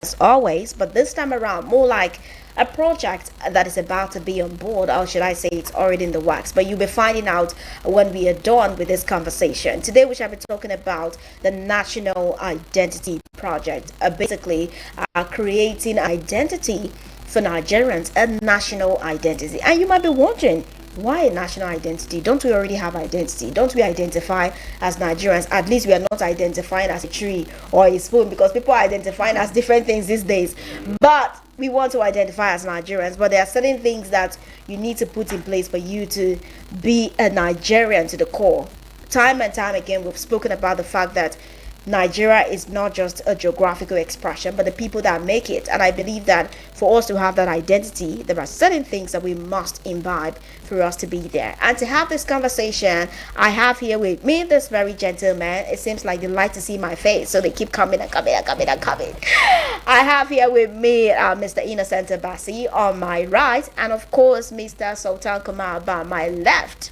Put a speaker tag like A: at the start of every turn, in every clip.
A: as always, but this time around, more like a project that is about to be on board, or should I say it's already in the works. But you'll be finding out when we are done with this conversation. Today, we shall be talking about the National Identity Project, basically creating identity for Nigerians, a national identity. And you might be wondering, why a national identity? Don't we already have identity? Don't we identify as Nigerians? At least we are not identifying as a tree or a spoon, because people are identifying as different things these days. But we want to identify as Nigerians. But there are certain things that you need to put in place for you to be a Nigerian to the core. Time and time again, we've spoken about the fact that Nigeria is not just a geographical expression, but the people that make it. And I believe that for us to have that identity, there are certain things that we must imbibe for us to be there. And to have this conversation, I have here with me this very gentleman. It seems like they like to see my face, so they keep coming and coming and coming and coming. I have here with me Mr. Innocent Abasi on my right, and of course Mr. Sultan Kumar by my left.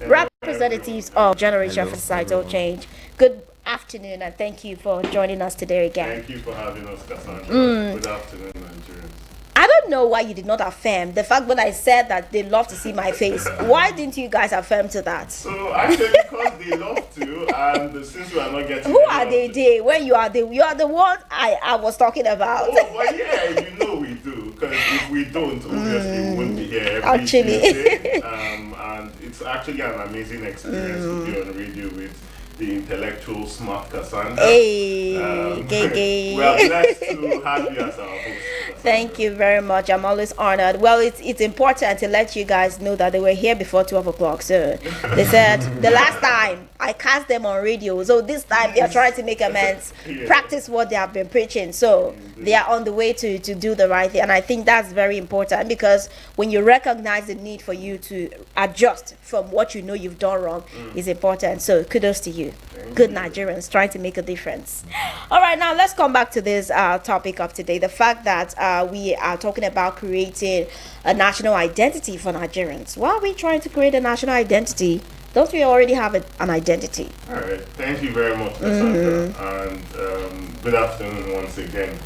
A: Representatives of Generation for Societal Change. Good afternoon, and thank you for joining us today again.
B: Thank you for having us, Cassandra. Good afternoon, Nigerians.
A: I don't know why you did not affirm the fact when I said that they love to see my face. Why didn't you guys affirm to that?
B: So actually, because they love to, and since we are not getting...
A: Who are they? When you are the one I was talking about.
B: Oh, but yeah, you know we do. Because if we don't, obviously we wouldn't be here every
A: Actually.
B: Tuesday. And it's actually an amazing experience to be on radio with the intellectual smart Cassandra.
A: Hey, gay.
B: We are blessed to have you as our host, Cassandra.
A: Thank you very much. I'm always honored. Well, it's important to let you guys know that they were here before 12 o'clock. So they said the last time I cast them on radio. So this time they are trying to make amends, practice what they have been preaching. So they are on the way to do the right thing. And I think that's very important, because when you recognize the need for you to adjust from what you know you've done wrong is important. So kudos to you. Good Nigerians trying to make a difference. All right, now let's come back to this topic of today. The fact that we are talking about creating a national identity for Nigerians. Why are we trying to create a national identity? Don't we already have an identity?
B: All right. Thank you very much, Cassandra. And good afternoon once again.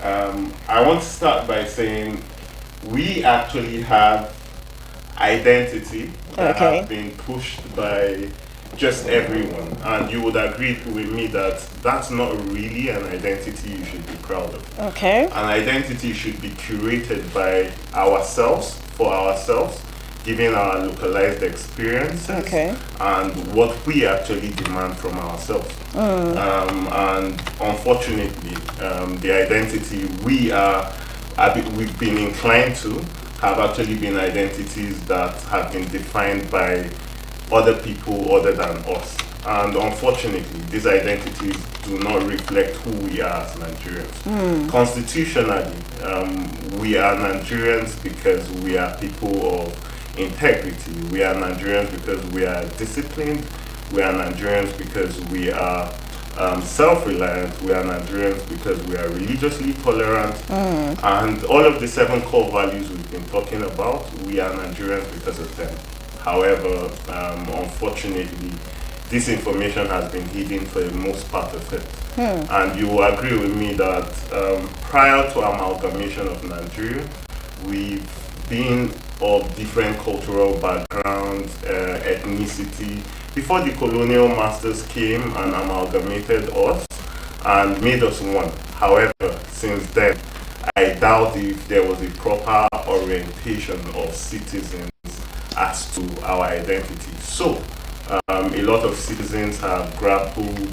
B: I want to start by saying we actually have identity that has been pushed by just everyone, and you would agree with me that that's not really an identity you should be proud of.
A: Okay.
B: An identity should be curated by ourselves, for ourselves, given our localized experiences and what we actually demand from ourselves. And unfortunately, the identity we've been inclined to have actually been identities that have been defined by other people other than us. And unfortunately, these identities do not reflect who we are as Nigerians. Constitutionally, we are Nigerians because we are people of integrity. We are Nigerians because we are disciplined. We are Nigerians because we are self-reliant. We are Nigerians because we are religiously tolerant. And all of the 7 core values we've been talking about, we are Nigerians because of them. However, unfortunately, this information has been hidden for the most part of it. And you will agree with me that prior to amalgamation of Nigeria, we've been of different cultural backgrounds, ethnicity. Before the colonial masters came and amalgamated us and made us one. However, since then, I doubt if there was a proper orientation of citizens as to our identity. So, a lot of citizens have grappled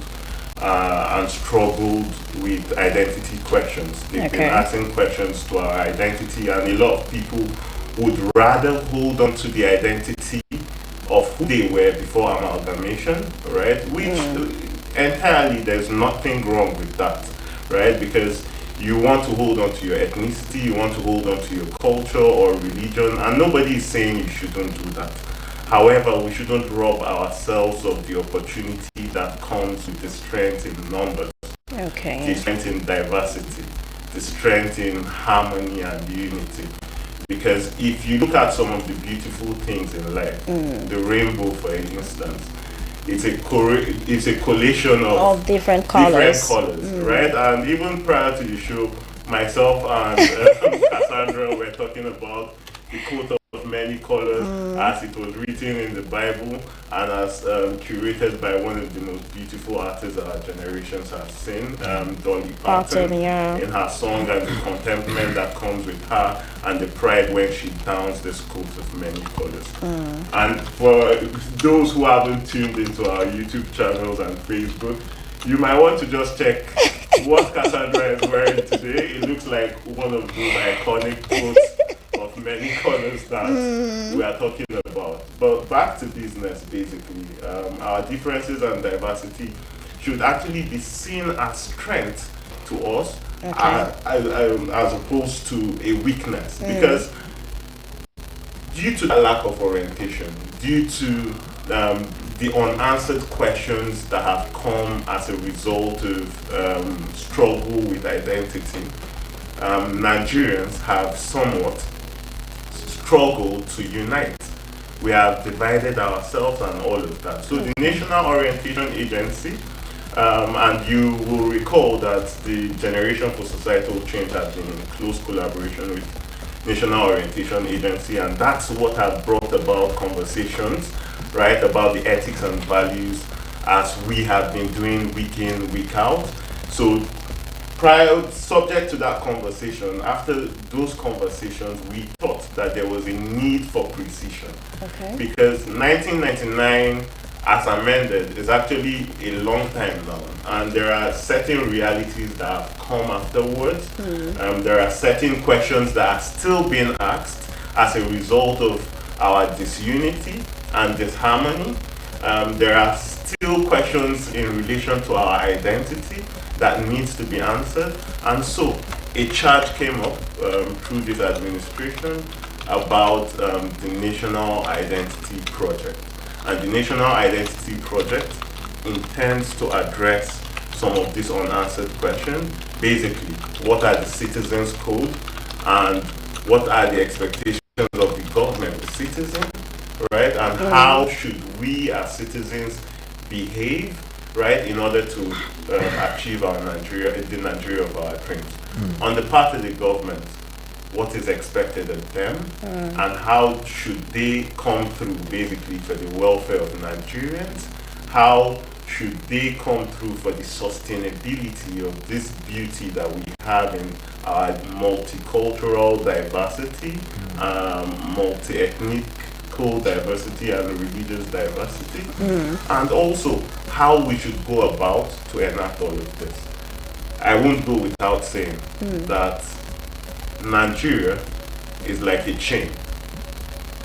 B: and struggled with identity questions. They've been asking questions to our identity, and a lot of people would rather hold on to the identity of who they were before amalgamation, right? Which entirely, there's nothing wrong with that, right? Because you want to hold on to your ethnicity, you want to hold on to your culture or religion, and nobody is saying you shouldn't do that. However, we shouldn't rob ourselves of the opportunity that comes with the strength in numbers, the strength in diversity, the strength in harmony and unity. Because if you look at some of the beautiful things in life, the rainbow, for instance, it's a collation of
A: different colors,
B: right? And even prior to the show, myself and Cassandra were talking about the coat of many colors as it was written in the Bible and as curated by one of the most beautiful artists our generations have seen, Dolly Parton, in her song, and the contentment that comes with her and the pride when she downs this coat of many colors. And for those who haven't tuned into our YouTube channels and Facebook, you might want to just check what Cassandra is wearing today. It looks like one of those iconic coats of many colors that we are talking about. But back to business, basically. Our differences and diversity should actually be seen as strength to us, as opposed to a weakness. Because due to the lack of orientation, due to the unanswered questions that have come as a result of struggle with identity, Nigerians have somewhat struggled to unite. We have divided ourselves and all of that. So the National Orientation Agency, and you will recall that the Generation for Societal Change has been in close collaboration with National Orientation Agency, and that's what has brought about conversations, right, about the ethics and values as we have been doing week in, week out. So subject to that conversation, after those conversations, we thought that there was a need for precision. Because 1999, as amended, is actually a long time now, and there are certain realities that have come afterwards. There are certain questions that are still being asked as a result of our disunity and disharmony. There are still questions in relation to our identity that needs to be answered, and so a charge came up through this administration about the National Identity Project. And the National Identity Project intends to address some of these unanswered questions. Basically, what are the citizens' code, and what are the expectations of the government, the citizen, right? And how should we as citizens behave, right, in order to achieve the Nigeria of our dreams. On the part of the government, what is expected of them, and how should they come through basically for the welfare of Nigerians? How should they come through for the sustainability of this beauty that we have in our multicultural diversity, multi-ethnic diversity and religious diversity, and also how we should go about to enact all of this. I won't go without saying that Nigeria is like a chain,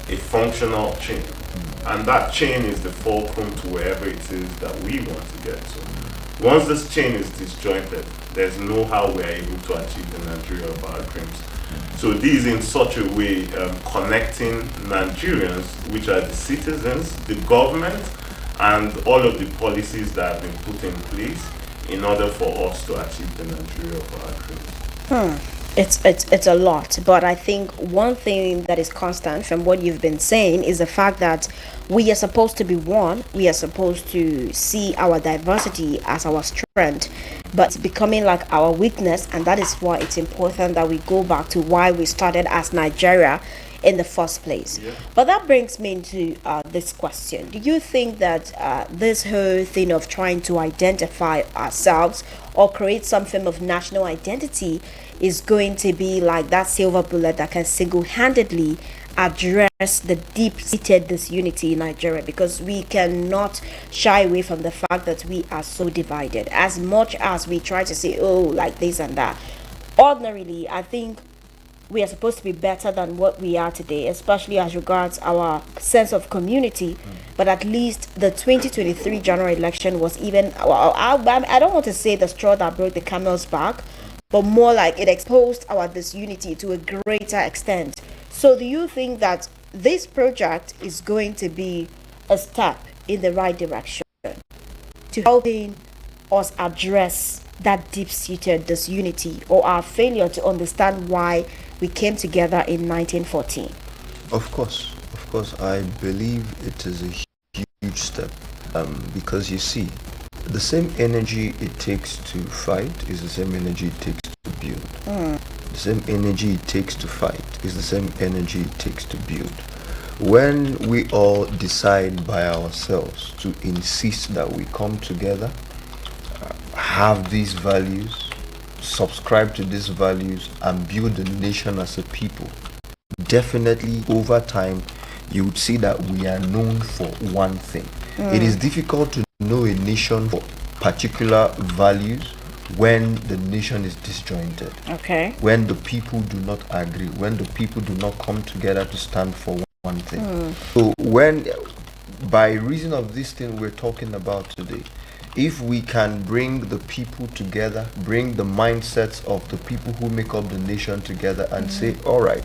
B: a functional chain, and that chain is the fulcrum to wherever it is that we want to get to. Once this chain is disjointed, there's no how we're able to achieve the Nigeria of our dreams. So these in such a way connecting Nigerians, which are the citizens, the government, and all of the policies that have been put in place in order for us to achieve the Nigeria of our dreams.
A: It's a lot, but I think one thing that is constant from what you've been saying is the fact that we are supposed to be one. We are supposed to see our diversity as our strength, but it's becoming like our weakness, and that is why it's important that we go back to why we started as Nigeria in the first place. But that brings me into this question. Do you think that this whole thing of trying to identify ourselves or create some form of national identity is going to be like that silver bullet that can single-handedly address the deep-seated disunity in Nigeria? Because we cannot shy away from the fact that we are so divided. As much as we try to say, oh, like this and that, ordinarily, I think we are supposed to be better than what we are today, especially as regards our sense of community. But at least the 2023 general election was even, well, I don't want to say the straw that broke the camel's back, but more like it exposed our disunity to a greater extent. So do you think that this project is going to be a step in the right direction to helping us address that deep-seated disunity, or our failure to understand why we came together in 1914?
C: Of course, I believe it is a huge step Because you see, the same energy it takes to fight is the same energy it takes to build. The same energy it takes to fight is the same energy it takes to build. When we all decide by ourselves to insist that we come together, have these values, subscribe to these values, and build a nation as a people, definitely over time you would see that we are known for one thing. It is difficult to know a nation for particular values when the nation is disjointed.
A: Okay.
C: When the people do not agree, when the people do not come together to stand for one thing. So when, by reason of this thing we're talking about today, if we can bring the people together, bring the mindsets of the people who make up the nation together and say, all right,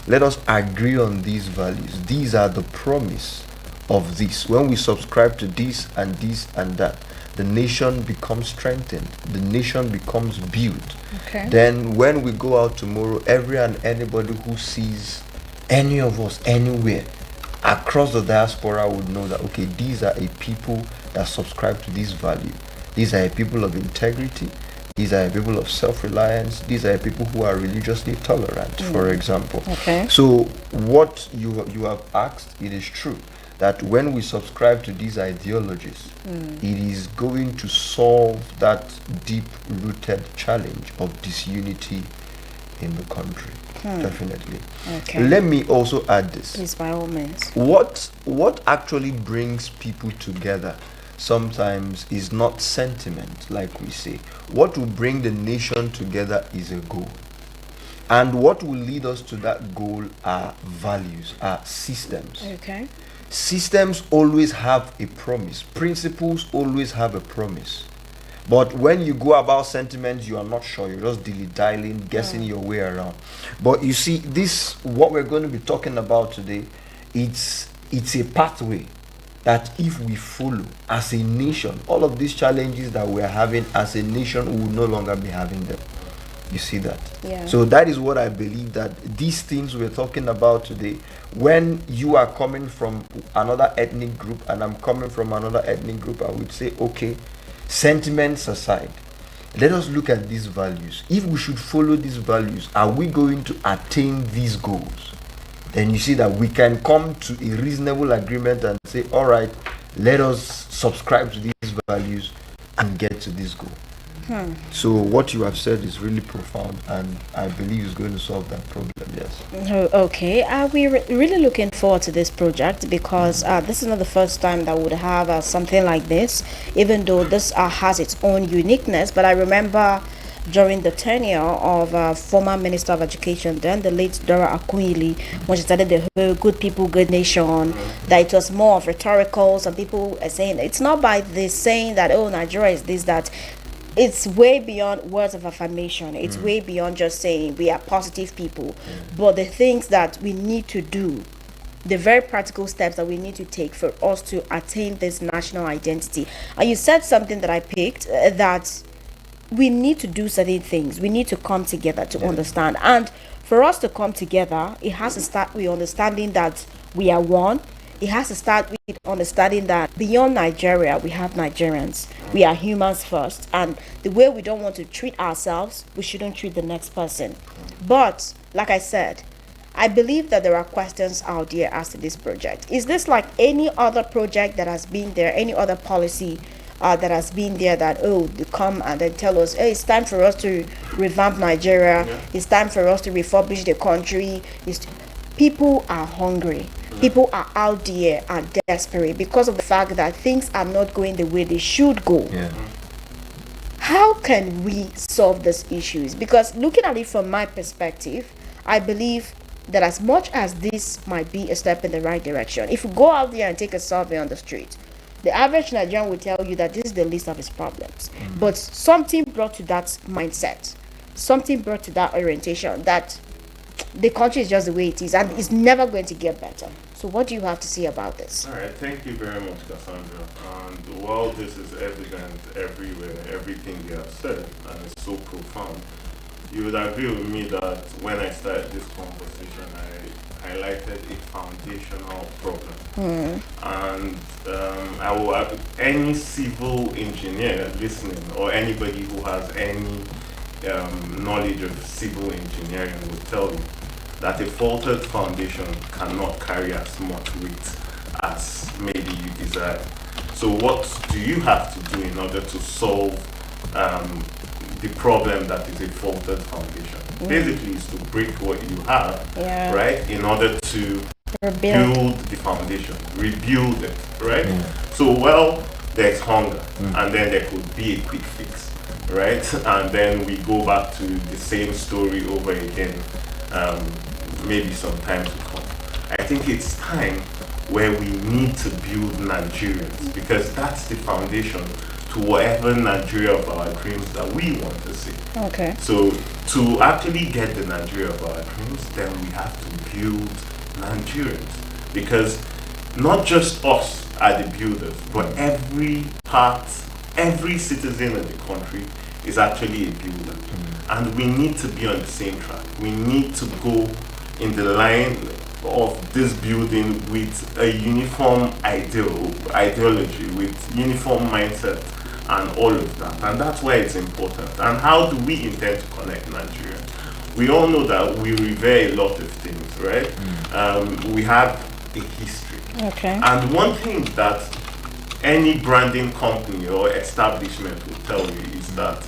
C: let us agree on these values. These are the promise of this. When we subscribe to this and that, the nation becomes strengthened, the nation becomes built.
A: Okay.
C: Then when we go out tomorrow, every and anybody who sees any of us anywhere across the diaspora would know that, okay, these are a people that subscribe to this value. These are a people of integrity. These are a people of self-reliance. These are a people who are religiously tolerant, for example.
A: Okay.
C: So what you have asked, it is true that when we subscribe to these ideologies, it is going to solve that deep-rooted challenge of disunity in the country. Definitely.
A: Okay.
C: Let me also add this.
A: Please, by all means.
C: What actually brings people together sometimes is not sentiment, like we say. What will bring the nation together is a goal. And what will lead us to that goal are values, are systems.
A: Okay.
C: Systems always have a promise. Principles always have a promise. But when you go about sentiments, you are not sure. You're just dilly-dallying, guessing your way around. But you see, this, what we're going to be talking about today, it's a pathway that if we follow as a nation, all of these challenges that we're having as a nation, we will no longer be having them. You see that?
A: Yeah.
C: So that is what I believe, that these things we're talking about today, when you are coming from another ethnic group and I'm coming from another ethnic group, I would say, okay, sentiments aside, let us look at these values. If we should follow these values, are we going to attain these goals? Then you see that we can come to a reasonable agreement and say, all right, let us subscribe to these values and get to this goal. So what you have said is really profound, and I believe is going to solve that problem. Yes.
A: Okay. We're really looking forward to this project because this is not the first time that we would have something like this, even though this has its own uniqueness. But I remember during the tenure of former Minister of Education, then the late Dora Akunyili, when she started the whole Good People, Good Nation, that it was more of rhetorical. Some people are saying it's not by this saying that, oh, Nigeria is this, that. It's way beyond words of affirmation. It's way beyond just saying we are positive people. But the things that we need to do, the very practical steps that we need to take for us to attain this national identity. And you said something that I picked, that we need to do certain things. We need to come together to understand. And for us to come together, it has to start with understanding that we are one. It has to start with understanding that beyond Nigeria, we have Nigerians. We are humans first. And the way we don't want to treat ourselves, we shouldn't treat the next person. But, like I said, I believe that there are questions out there as to this project. Is this like any other project that has been there, any other policy that has been there that, oh, they come and then tell us, hey, it's time for us to revamp Nigeria. It's time for us to refurbish the country. People are hungry. People are out there and desperate because of the fact that things are not going the way they should go. How can we solve these issues? Because looking at it from my perspective, I believe that as much as this might be a step in the right direction, if you go out there and take a survey on the street, the average Nigerian will tell you that this is the least of his problems. But something brought to that mindset, something brought to that orientation, that the country is just the way it is and it's never going to get better. So what do you have to say about this?
B: All right, thank you very much, Cassandra. And while this is evident everywhere, everything you have said, and it's so profound, you would agree with me that when I started this conversation, I highlighted a foundational problem. And any civil engineer listening, or anybody who has any knowledge of civil engineering, will tell you that a faulted foundation cannot carry as much weight as maybe you desire. So what do you have to do in order to solve the problem that is a faulted foundation? Basically, is to break what you have, right, in order to build the foundation, rebuild it, right? So, well, there's hunger, and then there could be a quick fix, right? And then we go back to the same story over again, maybe some time to come. I think it's time where we need to build Nigerians, because that's the foundation to whatever Nigeria of our dreams that we want to see.
A: Okay.
B: So to actually get the Nigeria of our dreams, then we have to build Nigerians, because not just us are the builders, but every citizen of the country is actually a builder. And we need to be on the same track. We need to go in the line of this building with a uniform ideology, with uniform mindset and all of that. And that's why it's important. And how do we intend to connect Nigeria? We all know that we revere a lot of things, right? We have a history.
A: Okay.
B: And one thing that any branding company or establishment will tell you is that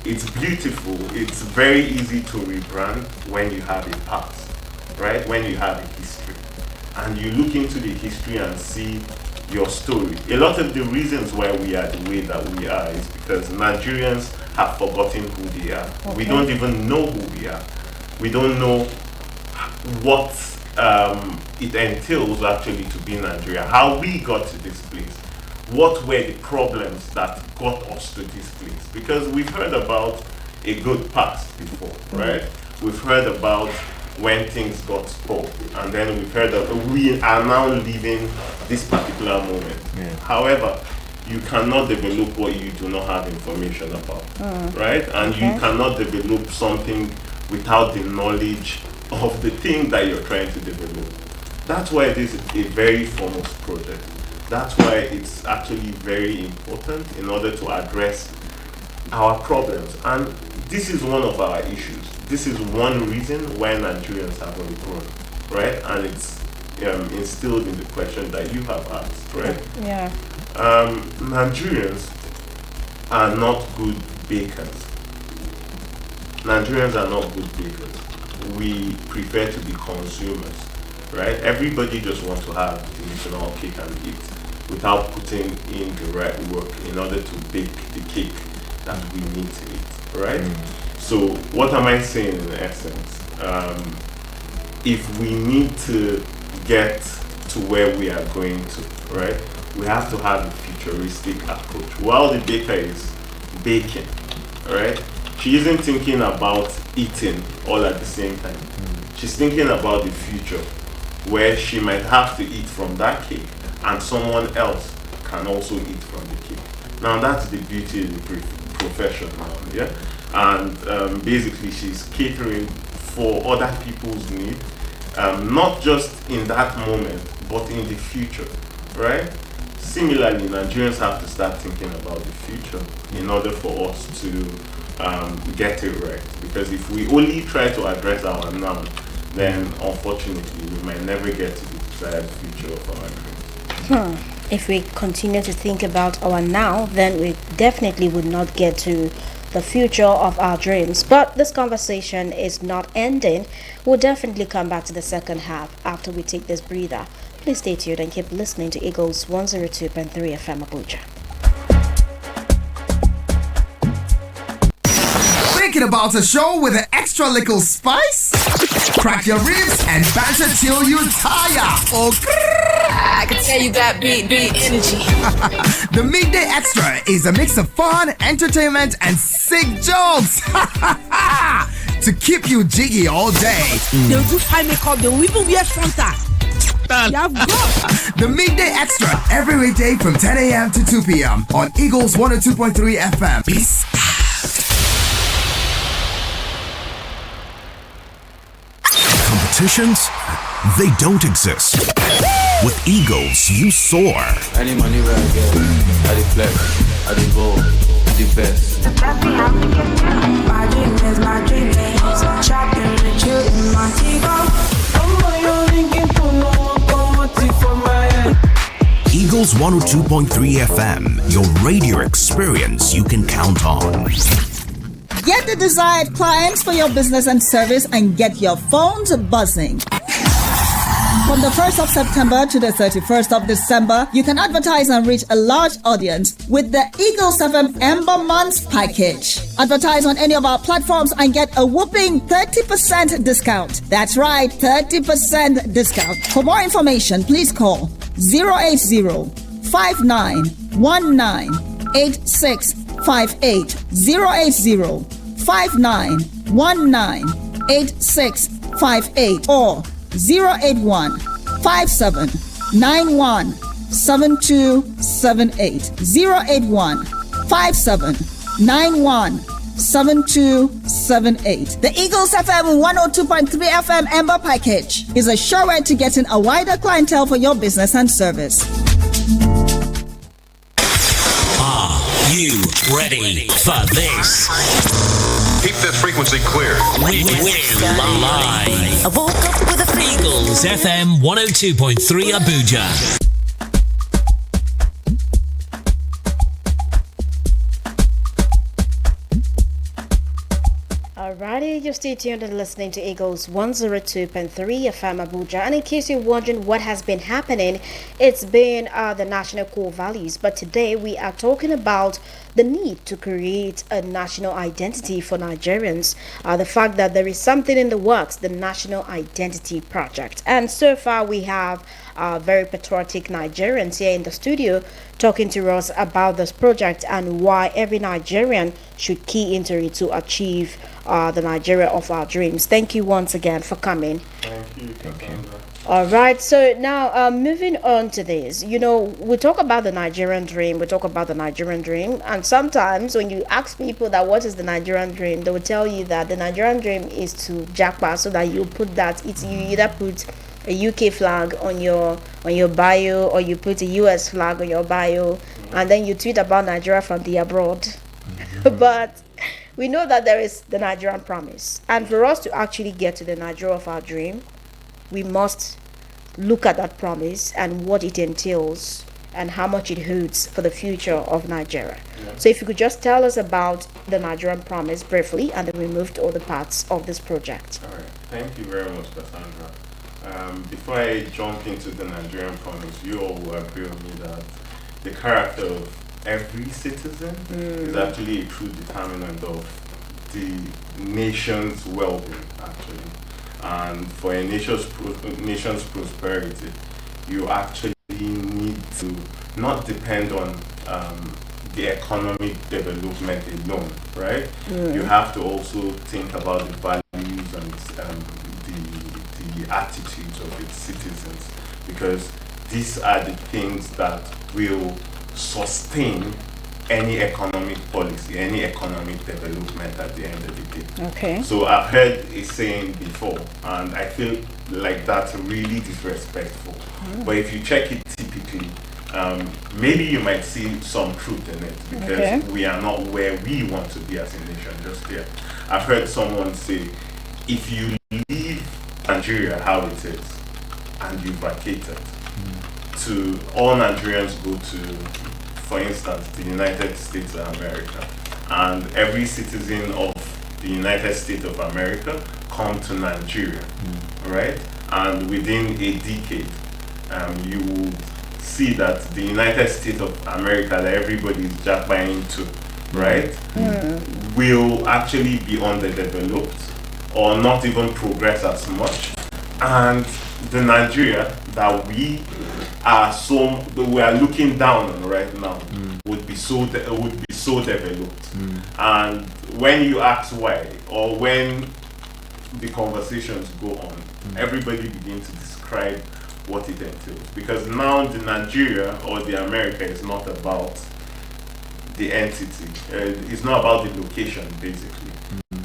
B: it's beautiful, it's very easy to rebrand when you have a past, right? When you have a history. And you look into the history and see your story. A lot of the reasons why we are the way that we are is because Nigerians have forgotten who they are. Okay. We don't even know who we are. We don't know what it entails actually to be Nigeria, how we got to this place, what were the problems that got us to this place. Because we've heard about a good past before, right? We've heard about when things got spoiled, and then we've heard that we are now living this particular moment. However, you cannot develop what you do not have information about, right? And you cannot develop something without the knowledge of the thing that you're trying to develop. That's why this is a very foremost project. That's why it's actually very important in order to address our problems. And this is one of our issues. This is one reason why Nigerians haven't grown, right? And it's instilled in the question that you have asked, right?
A: Yeah.
B: Nigerians are not good bakers. Nigerians are not good bakers. We prefer to be consumers, right? Everybody just wants to have the traditional cake and eat without putting in the right work in order to bake the cake that we need to eat, right? So what am I saying in essence? If we need to get to where we are going to, right, we have to have a futuristic approach. While the baker is baking, right, she isn't thinking about eating all at the same time. She's thinking about the future, where she might have to eat from that cake and someone else can also eat from the cake. Now that's the beauty of the profession now, yeah? And basically she's catering for other people's needs, not just in that moment, but in the future, right? Similarly, Nigerians have to start thinking about the future in order for us to get it right. Because if we only try to address our now, then unfortunately we might never get to the desired future of our dreams.
A: If we continue to think about our now, then we definitely would not get to the future of our dreams. But this conversation is not ending. We'll definitely come back to the second half after we take this breather. Please stay tuned and keep listening to Eagles 102.3 FM Abuja.
D: Thinking about a show with an extra little spice? Crack your ribs and banter till you tire. Oh,
E: I can tell you got big energy.
D: The Midday Extra is a mix of fun, entertainment, and sick jokes to keep you jiggy all day.
E: They'll do fine makeup, they'll even wear frontal.
D: The Midday Extra every weekday from 10 a.m. to 2 p.m. on Eagles 102.3 FM. Peace out. Competitions? They don't exist. With Eagles, you soar.
F: Any money where I get, I dey flex, I dey go, the best.
G: My dream is my dream is shopping with you in Montego.
D: Eagles 102.3 FM, your radio experience you can count on.
H: Get the desired clients for your business and service and get your phones buzzing. From the 1st of September to the 31st of December, you can advertise and reach a large audience with the Eagles FM Ember Months package. Advertise on any of our platforms and get a whopping 30% discount. That's right, 30% discount. For more information, please call 080 5919 8658 080 5919 8658 or 081 57 91 7278 081 57 91 7278. The Eagles FM 102.3 FM Ember package is a sure way to getting a wider clientele for your business and service.
I: Are you ready for this?
J: Keep this frequency clear.
I: We're live. I woke up with a Eagles FM 102.3 Abuja.
A: Alrighty, you're still tuned and listening to Eagles 102.3 FM Abuja. And in case you're wondering what has been happening, it's been the national core values. But today we are talking about the need to create a national identity for Nigerians. The fact that there is something in the works, the National Identity Project. And so far we have very patriotic Nigerians here in the studio talking to us about this project and why every Nigerian should key into it to achieve the Nigeria of our dreams. Thank you once again for coming.
B: Thank you.
A: All right, so now moving on to this, we talk about the Nigerian dream, and sometimes when you ask people that what is the Nigerian dream, they will tell you that the Nigerian dream is to jackpot, so that you put that, you either put a UK flag on your bio, or you put a US flag on your bio, and then you tweet about Nigeria from the abroad. But we know that there is the Nigerian promise, and for us to actually get to the Nigeria of our dream, we must look at that promise and what it entails and how much it holds for the future of Nigeria. Yeah. So if you could just tell us about the Nigerian promise briefly, and then we move to other parts of this project.
B: All right. Thank you very much, Cassandra. Before I jump into the Nigerian promise, you all will agree with me that the character of every citizen is actually a true determinant of the nation's well-being, actually. And for a nation's prosperity, you actually need to not depend on the economic development alone, right? You have to also think about the values and the attitudes of its citizens, because these are the things that will sustain any economic policy, any economic development at the end of the day.
A: Okay.
B: So I've heard a saying before, and I feel like that's really disrespectful. But if you check it typically, maybe you might see some truth in it, because we are not where we want to be as a nation just yet. I've heard someone say, if you leave Nigeria how it is, and you vacate it, to all Nigerians go to, for instance, the United States of America, and every citizen of the United States of America come to Nigeria, right? And within a decade, you will see that the United States of America that everybody is jackpotting to, right, will actually be underdeveloped or not even progress as much, and the Nigeria that we are looking down on right now would be so developed. And when you ask why, or when the conversations go on, everybody begins to describe what it entails, because now the Nigeria or the America is not about the entity, it's not about the location basically,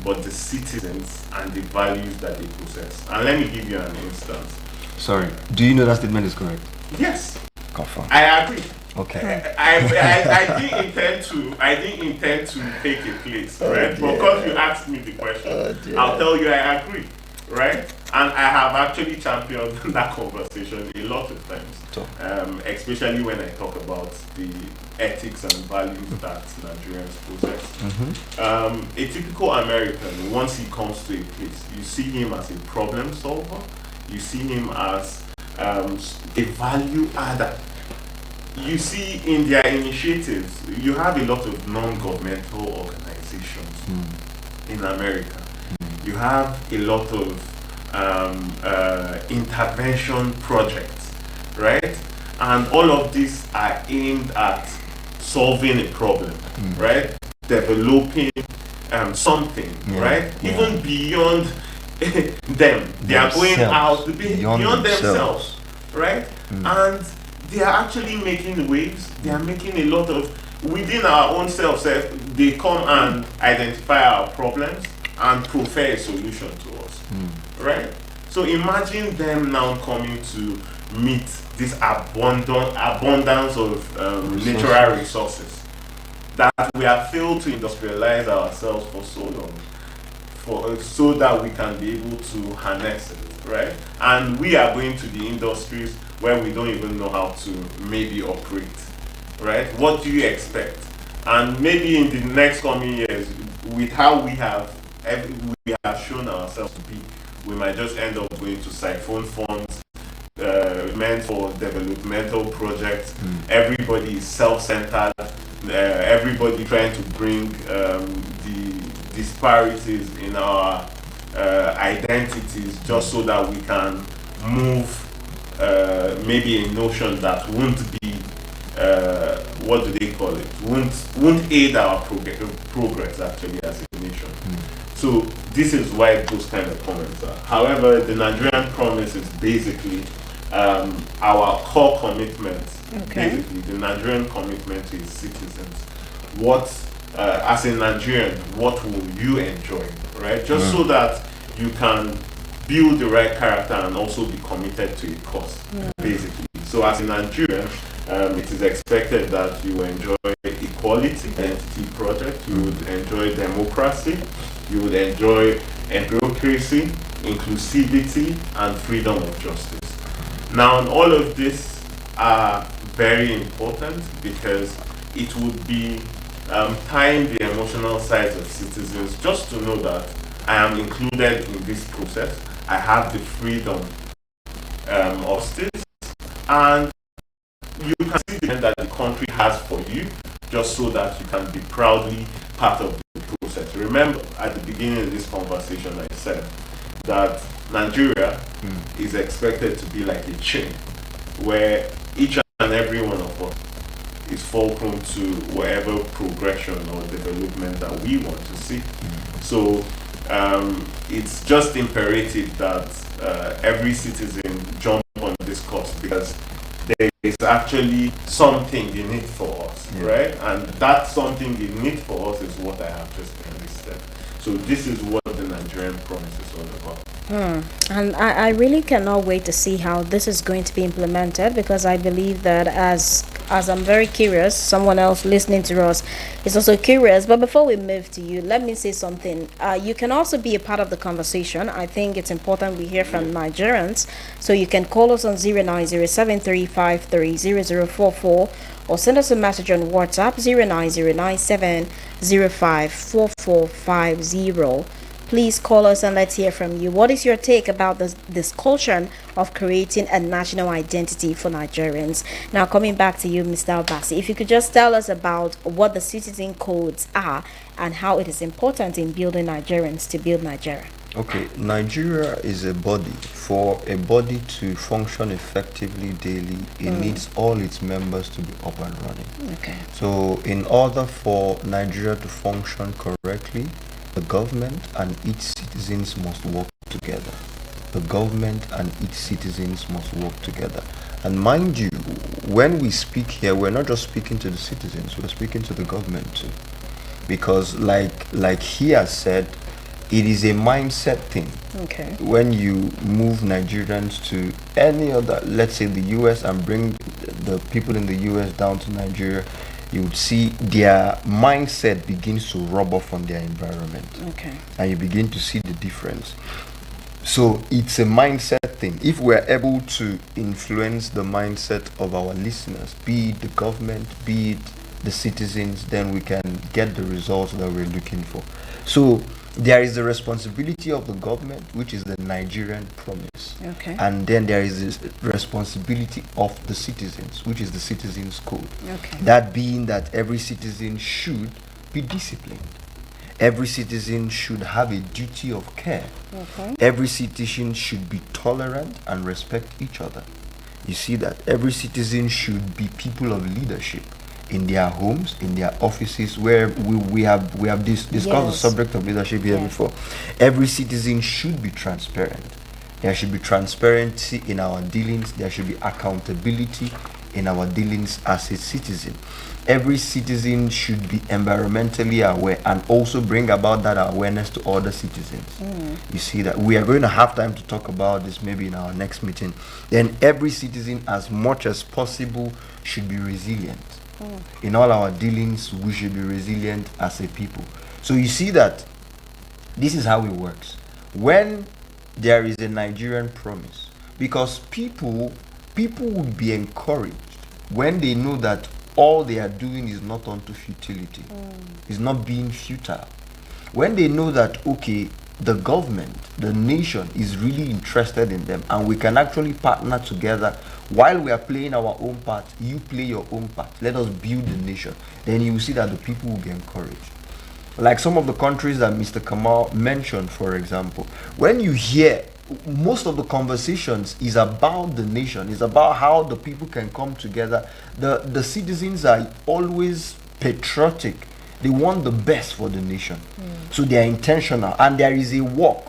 B: but the citizens and the values that they possess. And let me give you an instance.
C: Sorry, do you know that statement is correct?
B: Yes.
C: Confirm.
B: I agree.
C: Okay.
B: I didn't intend to take a place, right? Because you asked me the question, I'll tell you I agree, right? And I have actually championed that conversation a lot of times, especially when I talk about the ethics and values that Nigerians possess. A typical American, once he comes to a place, you see him as a problem solver, you see him as a value adder. You see in their initiatives, you have a lot of non-governmental organizations in America. You have a lot of intervention projects, right? And all of these are aimed at solving a problem, right? Developing something, right? Even beyond them. They are going out beyond themselves, right? And they are actually making waves. They are making a lot of, within our own selves, they come and identify our problems and prefer a solution to us, right? So imagine them now coming to meet this abundance of natural resources that we have failed to industrialize ourselves for so long, so that we can be able to harness it, right? And we are going to the industries where we don't even know how to maybe operate, right? What do you expect? And maybe in the next coming years, with how we have shown ourselves to be, we might just end up going to siphon funds meant for developmental projects. Everybody is self-centered. Everybody trying to bring the disparities in our identities just so that we can move maybe a notion that won't be what do they call it? Won't aid our progress actually as a nation. So this is why those kind of comments are. However, the Nigerian promise is basically our core commitment. Basically, the Nigerian commitment to its citizens. What, as a Nigerian, what will you enjoy, right? Just so that you can build the right character and also be committed to a cause, basically. So as a Nigerian, it is expected that you will enjoy equality, identity project, you would enjoy democracy, you would enjoy democracy, inclusivity, and freedom of justice. Now, all of this are very important because it would be tying the emotional sides of citizens just to know that I am included in this process. I have the freedom of states, and you can see the that the country has for you, just so that you can be proudly part of the process. Remember, at the beginning of this conversation, I said that Nigeria is expected to be like a chain, where each and every one of us is fulcrum to whatever progression or development that we want to see. So it's just imperative that every citizen jump on this course, because there is actually something in it for us, right? And that something in it for us is what I have just enlisted. So this is what the Nigerian promise is all about.
A: And I really cannot wait to see how this is going to be implemented, because I believe that as I'm very curious, someone else listening to us is also curious. But before we move to you, let me say something. You can also be a part of the conversation. I think it's important we hear from Nigerians. So you can call us on 09073530044 or send us a message on WhatsApp 09097054450. Please call us and let's hear from you. What is your take about this discussion of creating a national identity for Nigerians? Now, coming back to you, Mr. Obasi, if you could just tell us about what the citizen codes are and how it is important in building Nigerians to build Nigeria.
C: Okay, Nigeria is a body. For a body to function effectively daily, it needs all its members to be up and running.
A: Okay.
C: So in order for Nigeria to function correctly, the government and each citizens must work together. The government and each citizens must work together. And mind you, when we speak here, we're not just speaking to the citizens, we're speaking to the government too. Because like he has said, it is a mindset thing.
A: Okay.
C: When you move Nigerians to any other, let's say the US, and bring the people in the US down to Nigeria, you would see their mindset begins to rub off on their environment.
A: Okay.
C: And you begin to see the difference. So it's a mindset thing. If we're able to influence the mindset of our listeners, be it the government, be it the citizens, then we can get the results that we're looking for. So there is the responsibility of the government, which is the Nigerian promise.
A: Okay.
C: And then there is the responsibility of the citizens, which is the citizens' code.
A: Okay.
C: That being that every citizen should be disciplined. Every citizen should have a duty of care.
A: Okay.
C: Every citizen should be tolerant and respect each other. You see that every citizen should be people of leadership in their homes, in their offices, where we have discussed the subject of leadership here before. Every citizen should be transparent. There should be transparency in our dealings. There should be accountability in our dealings as a citizen. Every citizen should be environmentally aware and also bring about that awareness to other citizens. You see that we are going to have time to talk about this maybe in our next meeting. Then every citizen, as much as possible, should be resilient. In all our dealings, we should be resilient as a people. So you see that this is how it works. When there is a Nigerian promise, because people would be encouraged when they know that all they are doing is not unto futility, is not being futile. When they know that, okay, the government, the nation is really interested in them, and we can actually partner together while we are playing our own part, you play your own part. Let us build the nation. Then you will see that the people will be encouraged. Like some of the countries that Mr. Kamal mentioned, for example, when you hear most of the conversations is about the nation, is about how the people can come together. The citizens are always patriotic. They want the best for the nation. So they are intentional, and there is a work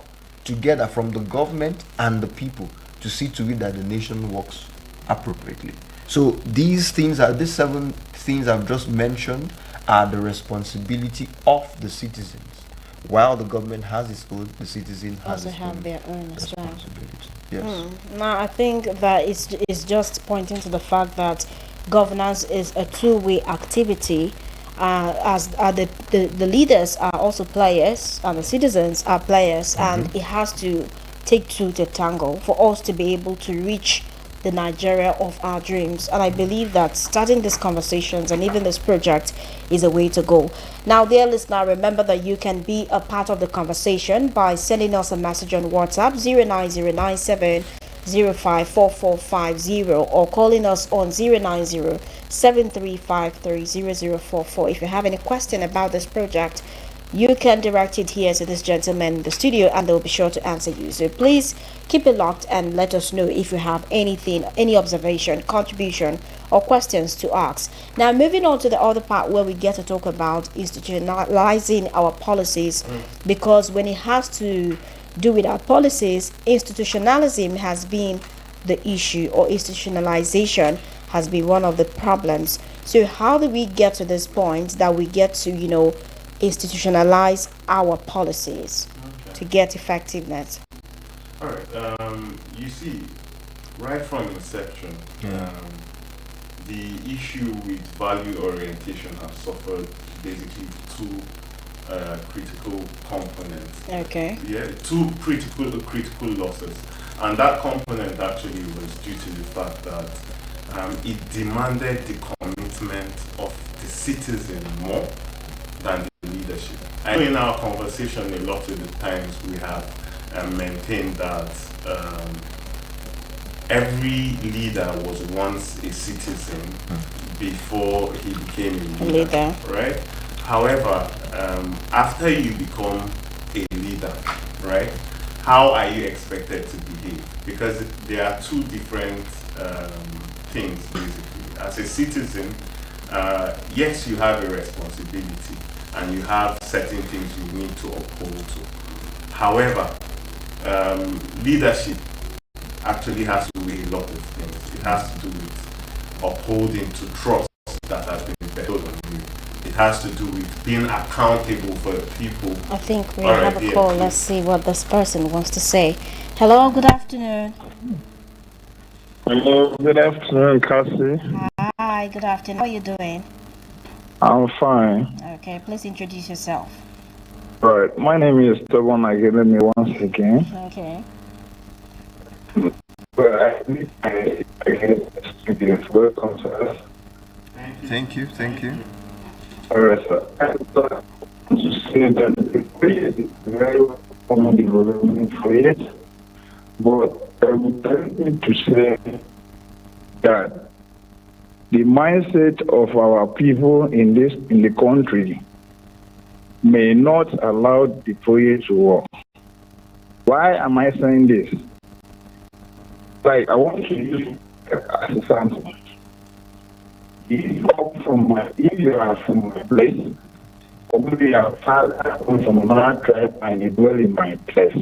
C: together from the government and the people to see to it that the nation works appropriately. So these 7 things I've just mentioned are the responsibility of the citizens. While the government has its own, the citizens
A: also have their own
C: responsibility. Yes.
A: Now I think that is just pointing to the fact that governance is a two-way activity. As the leaders are also players and the citizens are players, and it has to take two to tango for us to be able to reach the Nigeria of our dreams. And I believe that starting these conversations and even this project is a way to go. Now, dear listener, remember that you can be a part of the conversation by sending us a message on WhatsApp 09097 054450 or calling us on 09073530044. If you have any question about this project, you can direct it here to this gentleman in the studio, and they'll be sure to answer you. So please keep it locked and let us know if you have anything, any observation, contribution, or questions to ask. Now, moving on to the other part where we get to talk about institutionalizing our policies, because when it has to do with our policies, institutionalism has been the issue, or institutionalization has been one of the problems. So how do we get to this point that we get to, institutionalize our policies to get effectiveness?
B: All right. You see, right from inception, the issue with value orientation has suffered basically two critical components.
A: Okay.
B: Yeah, two critical losses, and that component actually was due to the fact that it demanded the commitment of the citizen more than the leadership. I know in our conversation a lot of the times we have maintained that every leader was once a citizen before he became a leader. Right? However, after you become a leader, right, how are you expected to behave? Because there are two different things, basically. As a citizen, yes, you have a responsibility and you have certain things you need to uphold to. However, leadership actually has to do with a lot of things. It has to do with upholding to trust that has been bestowed on you. It has to do with being accountable for the people.
A: I think we
B: All
A: have
B: right,
A: a
B: yeah,
A: call.
B: please.
A: Let's see what this person wants to say. Hello, good afternoon.
K: Hello, good afternoon, Cassie.
A: Hi, good afternoon. How are you doing?
K: I'm fine.
A: Okay, please introduce yourself.
K: Right, my name is Tobon Agelemi once again.
A: Okay.
K: Well, I welcome, sir.
C: Thank you.
K: All right, sir. I thought to say that the prayer is very common development for it, but I would like to say that the mindset of our people in the country may not allow the prayer to work. Why am I saying this? Like, I want to use as a example. If you are from my place, or maybe your father comes from another tribe and you dwell in my place,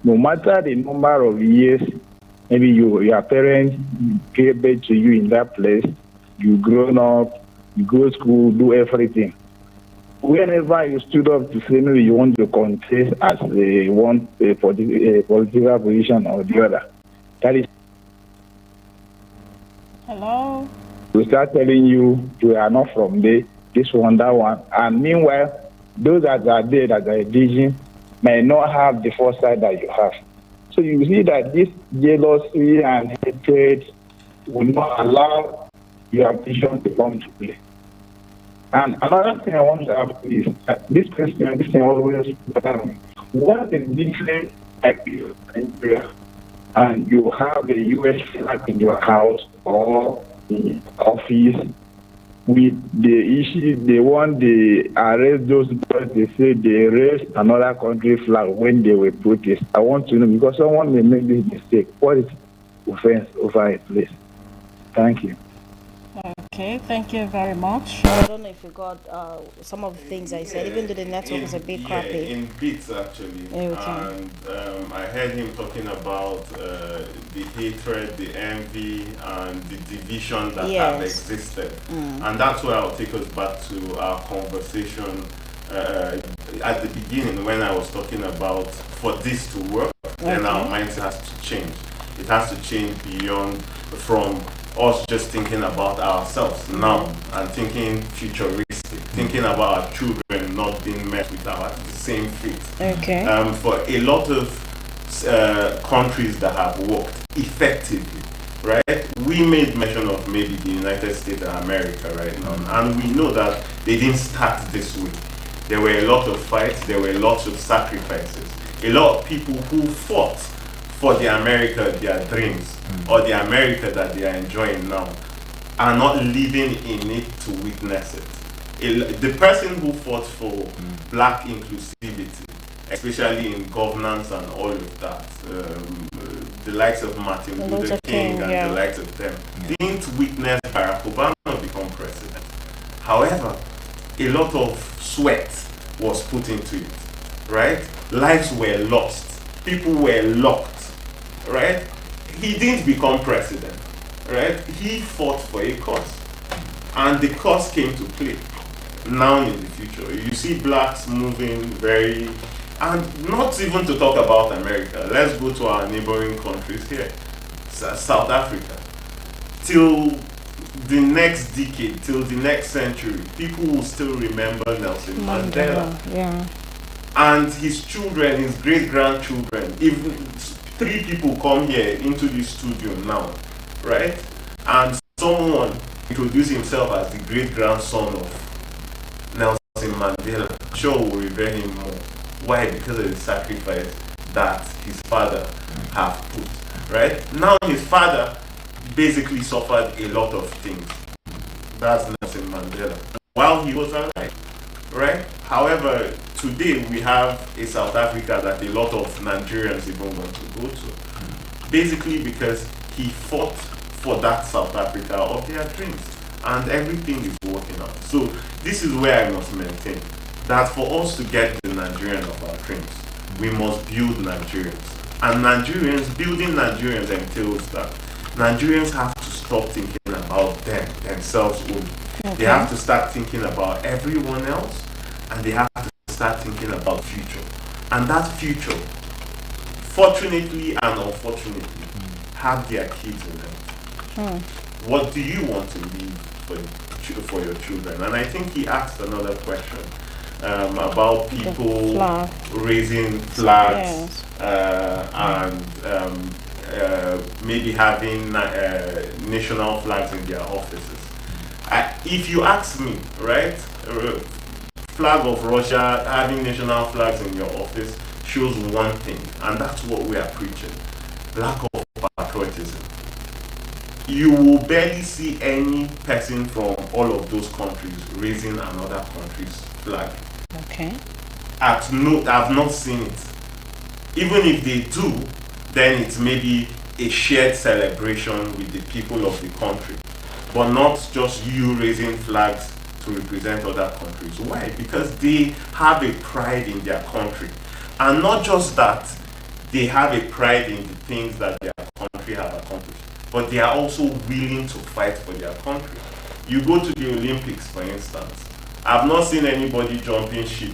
K: no matter the number of years, maybe your parents gave birth to you in that place, you grown up, you go to school, do everything. Whenever you stood up to say maybe you want to contest as a political position or the other, that is,
A: Hello.
K: we start telling you are not from there, this one, that one, and meanwhile, those that are there that are indigenous may not have the foresight that you have. So you see that this jealousy and hatred will not allow your vision to come to play. And another thing I want to ask is that this thing always bothers me. What is different like Nigeria and you have a US flag in your house or in office with the issue they want to arrest those boys, they say they arrest another country flag when they were protest. I want to know because someone may make this mistake. What is offense over a place? Thank you.
A: Okay, thank you very much. I don't know if you got some of the things I said, even though the network is a bit crappy.
B: In bits actually. And I heard him talking about the hatred, the envy, and the division that have existed. And that's where I'll take us back to our conversation at the beginning when I was talking about for this to work, then our mindset has to change. It has to change beyond from us just thinking about ourselves now and thinking futuristic, thinking about our children not being met with our same fate. For a lot of countries that have worked effectively, right? We made mention of maybe the United States of America right now, and we know that they didn't start this way. There were a lot of fights, there were lots of sacrifices, a lot of people who fought for the America, their dreams, or the America that they are enjoying now, are not living in it to witness it. The person who fought for black inclusivity, especially in governance and all of that, the likes of Martin Luther King and the likes of them, didn't witness Barack Obama become president. However, a lot of sweat was put into it, right? Lives were lost. People were locked. Right? He didn't become president, right? He fought for a cause, and the cause came to play. Now in the future, you see blacks moving very, and not even to talk about America. Let's go to our neighboring countries here, South Africa. Till the next decade, till the next century, people will still remember Nelson Mandela. And his children, his great-grandchildren, even 3 people come here into this studio now, right? And someone introduce himself as the great-grandson of Nelson Mandela. Sure will revere him more. Why? Because of the sacrifice that his father have put, right? Now his father basically suffered a lot of things. That's Nelson Mandela. While he was alive, right? However, today we have a South Africa that a lot of Nigerians even want to go to. Basically because he fought for that South Africa of their dreams. And everything is working out. So this is where I must maintain that for us to get the Nigerian of our dreams, we must build Nigerians. And building Nigerians entails that Nigerians have to stop thinking about themselves only. They have to start thinking about everyone else, and they have to start thinking about future. And that future, fortunately and unfortunately, have their kids in them. What do you want to leave for your children? And I think he asked another question about people raising flags and maybe having national flags in their offices. If you ask me, right, flag of Russia, having national flags in your office shows one thing, and that's what we are preaching: lack of patriotism. You will barely see any person from all of those countries raising another country's flag.
A: Okay.
B: I've not seen it. Even if they do, then it's maybe a shared celebration with the people of the country, but not just you raising flags to represent other countries. Why? Because they have a pride in their country. And not just that, they have a pride in the things that their country have accomplished, but they are also willing to fight for their country. You go to the Olympics, for instance. I've not seen anybody jumping ship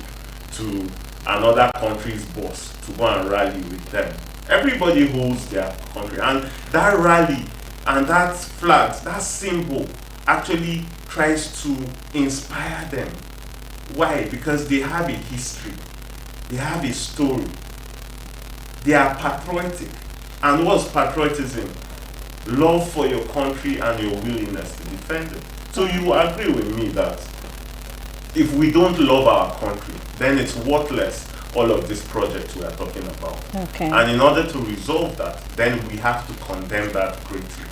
B: to another country's boss to go and rally with them. Everybody holds their country, and that rally and that flag, that symbol, actually tries to inspire them. Why? Because they have a history, they have a story, they are patriotic. And what's patriotism? Love for your country and your willingness to defend it. So you agree with me that if we don't love our country, then it's worthless, all of this project we are talking about.
A: Okay.
B: And in order to resolve that, then we have to condemn that greatly.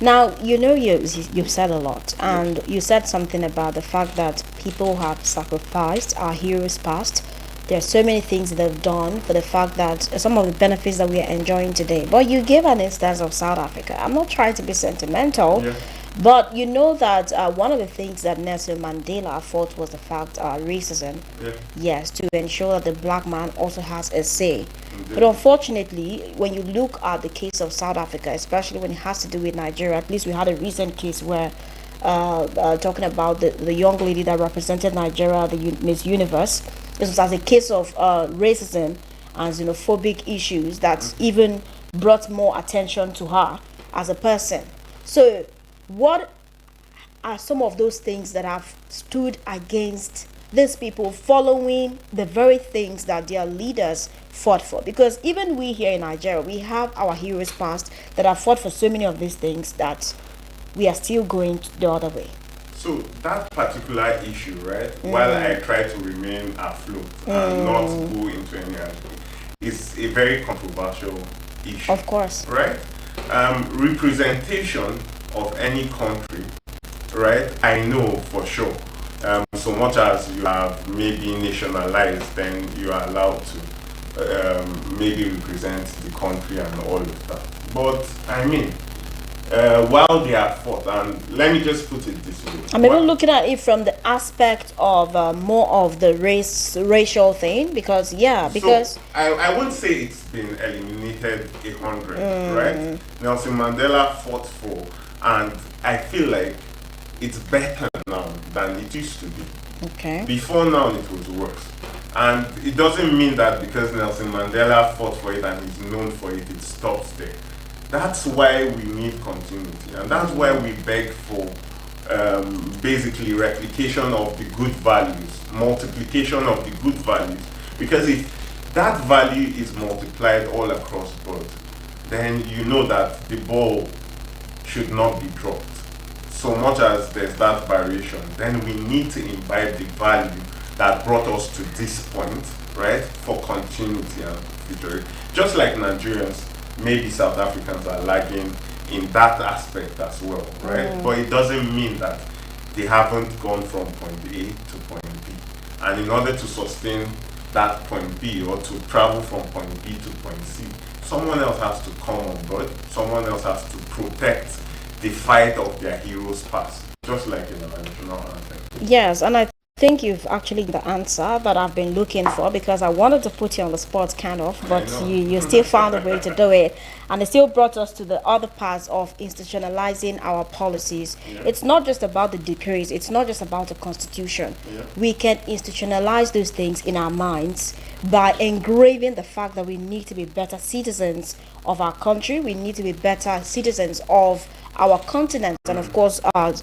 A: Now, you've said a lot, and you said something about the fact that people have sacrificed, our heroes past. There are so many things they've done for the fact that some of the benefits that we are enjoying today. But you gave an instance of South Africa. I'm not trying to be sentimental, but you know that one of the things that Nelson Mandela fought was the fact racism. Yes, to ensure that the black man also has a say. But unfortunately, when you look at the case of South Africa, especially when it has to do with Nigeria, at least we had a recent case where talking about the young lady that represented Nigeria, the Miss Universe. This was as a case of racism and xenophobic issues that even brought more attention to her as a person. So what are some of those things that have stood against these people following the very things that their leaders fought for? Because even we here in Nigeria, we have our heroes past that have fought for so many of these things that we are still going the other way.
B: So that particular issue, right, while I try to remain afloat and not go into any argument, is a very controversial issue.
A: Of course.
B: Right? Representation of any country, right, I know for sure. So much as you have maybe nationalized, then you are allowed to maybe represent the country and all of that. But I mean, while they are fought, and let me just put it this way.
A: I'm even looking at it from the aspect of more of the racial thing, because
B: So I wouldn't say it's been eliminated 100, right? Nelson Mandela fought for, and I feel like it's better now than it used to be.
A: Okay.
B: Before now, it was worse. And it doesn't mean that because Nelson Mandela fought for it and is known for it, it stops there. That's why we need continuity, and that's why we beg for basically replication of the good values, multiplication of the good values. Because if that value is multiplied all across the board, then you know that the ball should not be dropped. So much as there's that variation, then we need to imbibe the value that brought us to this point, right, for continuity and future. Just like Nigerians, maybe South Africans are lagging in that aspect as well, right? But it doesn't mean that they haven't gone from point A to point B. And in order to sustain that point B, or to travel from point B to point C, someone else has to come on board, someone else has to protect the fight of their heroes past, just like in our national anthem.
A: Yes, and I think you've actually the answer that I've been looking for, because I wanted to put you on the spot kind of, but you still found a way to do it, and it still brought us to the other parts of institutionalizing our policies. It's not just about the decrees, it's not just about the constitution. We can institutionalize those things in our minds by engraving the fact that we need to be better citizens of our country, we need to be better citizens of our continent, and of course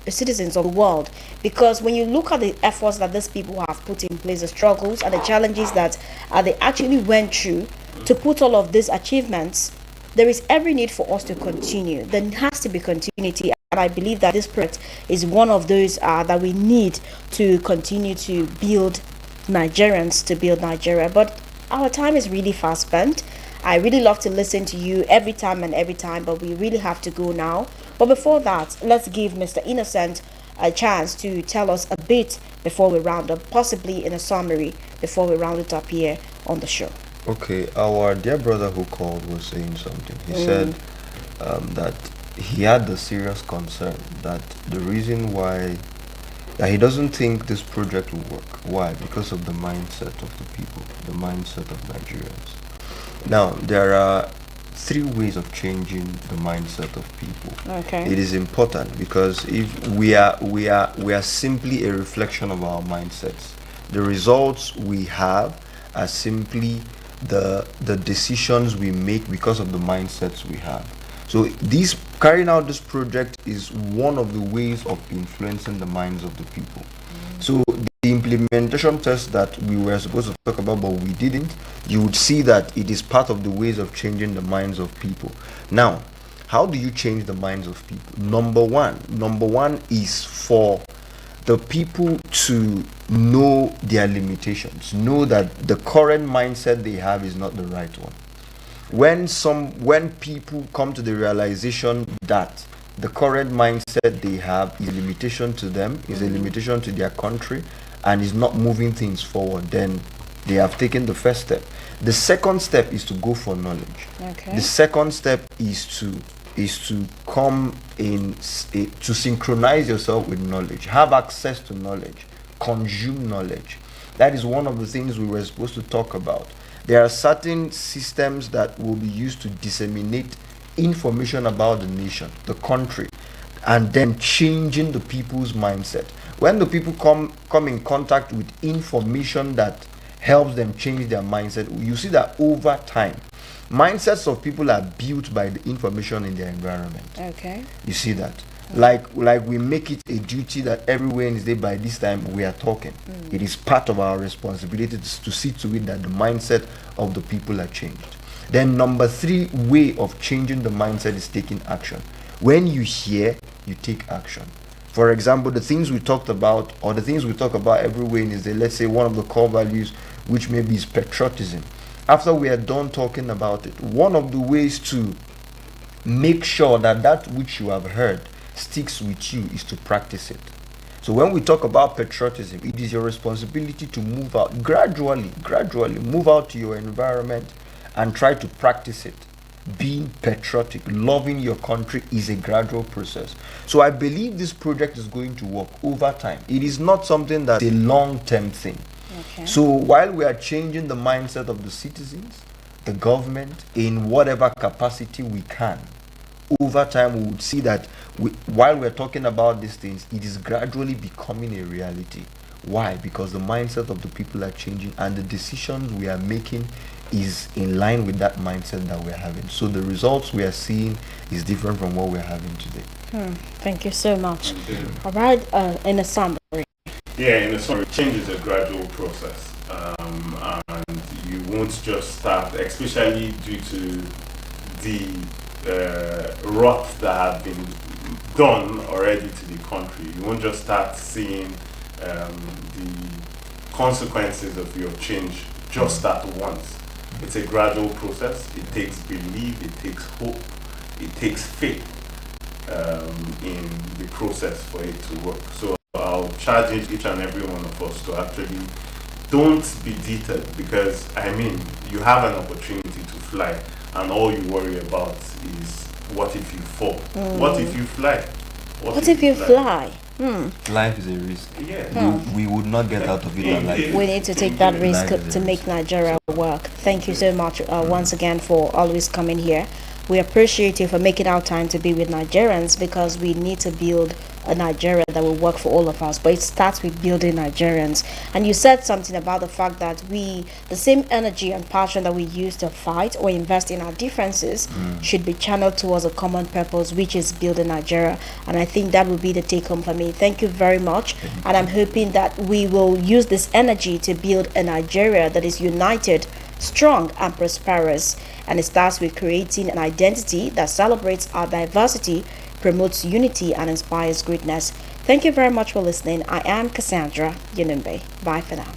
A: citizens of the world. Because when you look at the efforts that these people have put in place, the struggles and the challenges that they actually went through to put all of these achievements, there is every need for us to continue. There has to be continuity, and I believe that this project is one of those that we need to continue to build Nigerians, to build Nigeria. But our time is really fast spent. I really love to listen to you every time, but we really have to go now. But before that, let's give Mr. Innocent a chance to tell us a bit before we round up, possibly in a summary before we round it up here on the show.
C: Okay, our dear brother who called was saying something. He said that he had the serious concern that the reason why that he doesn't think this project will work. Why? Because of the mindset of the people, the mindset of Nigerians. Now, there are three ways of changing the mindset of people.
A: Okay.
C: It is important because if we are simply a reflection of our mindsets. The results we have are simply the decisions we make because of the mindsets we have. So this carrying out this project is one of the ways of influencing the minds of the people. So the implementation test that we were supposed to talk about but we didn't, you would see that it is part of the ways of changing the minds of people. Now, how do you change the minds of people? Number one is for the people to know their limitations, know that the current mindset they have is not the right one. When people come to the realization that the current mindset they have is a limitation to them, is a limitation to their country, and is not moving things forward, then they have taken the first step. The second step is to go for knowledge.
A: Okay.
C: The second step is to come in to synchronize yourself with knowledge, have access to knowledge, consume knowledge. That is one of the things we were supposed to talk about. There are certain systems that will be used to disseminate information about the nation, the country, and then changing the people's mindset. When the people come in contact with information that helps them change their mindset, you see that over time, mindsets of people are built by the information in their environment.
A: Okay.
C: You see that? Like we make it a duty that every Wednesday by this time we are talking. It is part of our responsibility to see to it that the mindset of the people are changed. Then number 3 way of changing the mindset is taking action. When you hear, you take action. For example, the things we talked about, or the things we talk about every Wednesday, let's say one of the core values, which maybe is patriotism. After we are done talking about it, one of the ways to make sure that that which you have heard sticks with you is to practice it. So when we talk about patriotism, it is your responsibility to move out gradually move out to your environment and try to practice it. Being patriotic, loving your country is a gradual process. So I believe this project is going to work over time. It is not something that's a long-term thing. Okay. So while we are changing the mindset of the citizens, the government, in whatever capacity we can, over time we would see that while we're talking about these things, it is gradually becoming a reality. Why? Because the mindset of the people are changing and the decisions we are making is in line with that mindset that we're having. So the results we are seeing is different from what we're having today.
A: Thank you so much. All right, in a summary.
B: Yeah, in a summary, change is a gradual process. And you won't just start, especially due to the rot that have been done already to the country. You won't just start seeing the consequences of your change just at once. It's a gradual process. It takes belief, it takes hope, it takes faith in the process for it to work. So I'll charge each and every one of us to actually don't be deterred, because you have an opportunity to fly, and all you worry about is what if you fall? What if you fly?
A: What if you fly?
C: Life is a risk.
B: Yeah.
C: We would not get out of it alive.
A: We need to take that risk
C: Life is
A: to
C: a
A: make Nigeria work. Thank you so much once again for always coming here. We appreciate you for making our time to be with Nigerians, because we need to build a Nigeria that will work for all of us. But it starts with building Nigerians. And you said something about the fact that the same energy and passion that we use to fight or invest in our differences should be channeled towards a common purpose, which is building Nigeria. And I think that will be the take home for me. Thank you very much. And I'm hoping that we will use this energy to build a Nigeria that is united, strong and prosperous. And it starts with creating an identity that celebrates our diversity, promotes unity and inspires greatness. Thank you very much for listening. I am Cassandra Yunumbe. Bye for now.